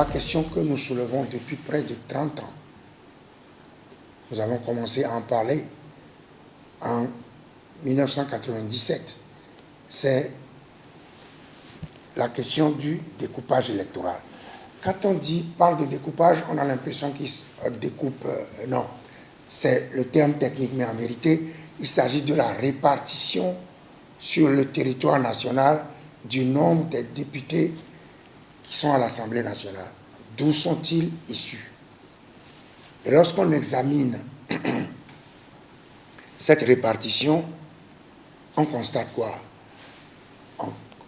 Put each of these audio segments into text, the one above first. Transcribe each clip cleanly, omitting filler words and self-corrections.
la question que nous soulevons depuis près de 30 ans. Nous avons commencé à en parler en 1997. C'est la question du découpage électoral. Quand on parle de découpage, on a l'impression qu'il découpe. Non, c'est le terme technique, mais en vérité, il s'agit de la répartition sur le territoire national du nombre des députés qui sont à l'Assemblée nationale. D'où sont-ils issus? Et lorsqu'on examine cette répartition, on constate quoi?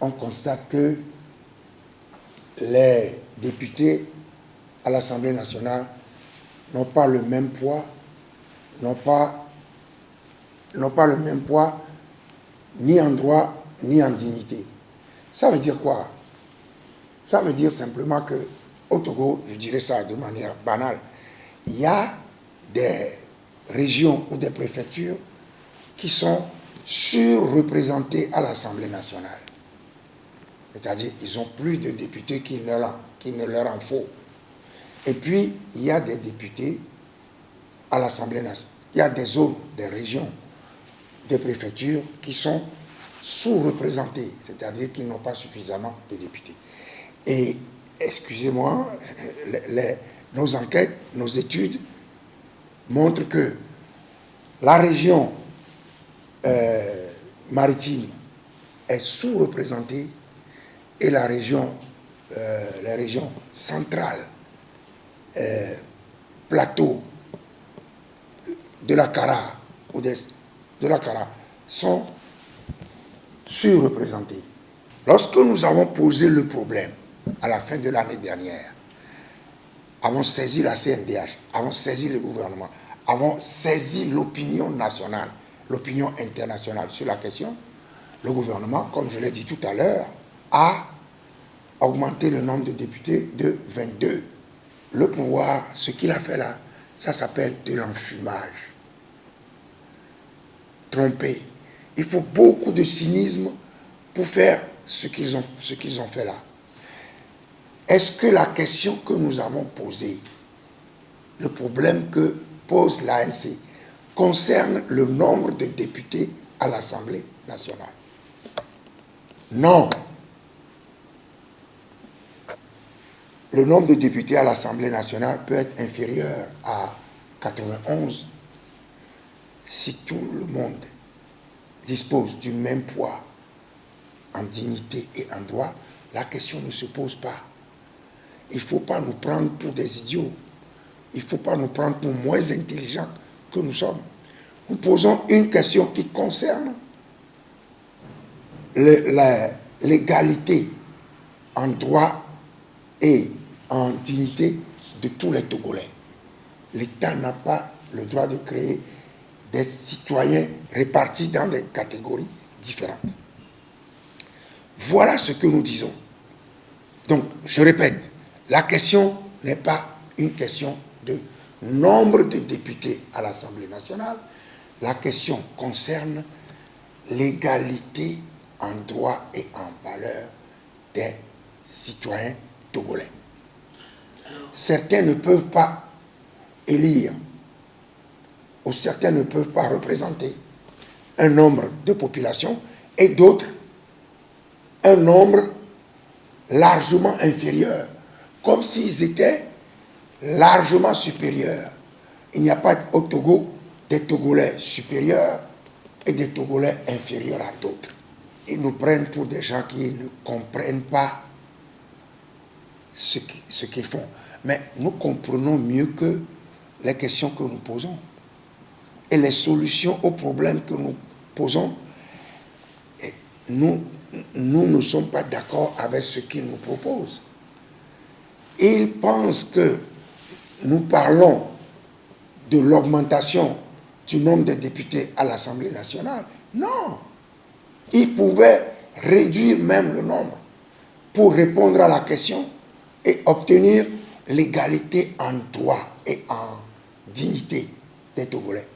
On constate que les députés à l'Assemblée nationale n'ont pas le même poids, n'ont pas le même poids ni en droit ni en dignité. Ça veut dire quoi? Ça veut dire simplement que au Togo, je dirais ça de manière banale, il y a des régions ou des préfectures qui sont surreprésentées à l'Assemblée nationale. C'est-à-dire qu'ils ont plus de députés qu'il ne leur en faut. Et puis, il y a des députés à l'Assemblée nationale. Il y a des zones, des régions, des préfectures qui sont sous-représentées, c'est-à-dire qu'ils n'ont pas suffisamment de députés. Et, excusez-moi, nos enquêtes, nos études montrent que la région maritime est sous-représentée et les régions centrales, plateau de la Kara ou de la Kara sont surreprésentées. Lorsque nous avons posé le problème à la fin de l'année dernière, avons saisi la CNDH, avons saisi le gouvernement, avons saisi l'opinion nationale, l'opinion internationale sur la question, le gouvernement, comme je l'ai dit tout à l'heure, a augmenté le nombre de députés de 22. Le pouvoir, ce qu'il a fait là, ça s'appelle de l'enfumage. Tromper. Il faut beaucoup de cynisme pour faire ce qu'ils ont fait là. Est-ce que la question que nous avons posée, le problème que pose l'ANC, concerne le nombre de députés à l'Assemblée nationale? Non. Le nombre de députés à l'Assemblée nationale peut être inférieur à 91 si tout le monde dispose du même poids en dignité et en droit. La question ne se pose pas. Il ne faut pas nous prendre pour des idiots. Il ne faut pas nous prendre pour moins intelligents que nous sommes. Nous posons une question qui concerne l'égalité en droit et en dignité de tous les Togolais. L'État n'a pas le droit de créer des citoyens répartis dans des catégories différentes. Voilà ce que nous disons. Donc, je répète, la question n'est pas une question de nombre de députés à l'Assemblée nationale. La question concerne l'égalité en droit et en valeur des citoyens togolais. Certains ne peuvent pas élire ou certains ne peuvent pas représenter un nombre de populations et d'autres un nombre largement inférieur, comme s'ils étaient largement supérieurs. Il n'y a pas au Togo des Togolais supérieurs et des Togolais inférieurs à d'autres. Ils nous prennent pour des gens qui ne comprennent pas ce qu'ils font. Mais nous comprenons mieux que les questions que nous posons. Et les solutions aux problèmes que nous posons, nous ne sommes pas d'accord avec ce qu'ils nous proposent. Ils pensent que nous parlons de l'augmentation du nombre de députés à l'Assemblée nationale. Non. Ils pouvaient réduire même le nombre pour répondre à la question et obtenir l'égalité en droit et en dignité des Togolais.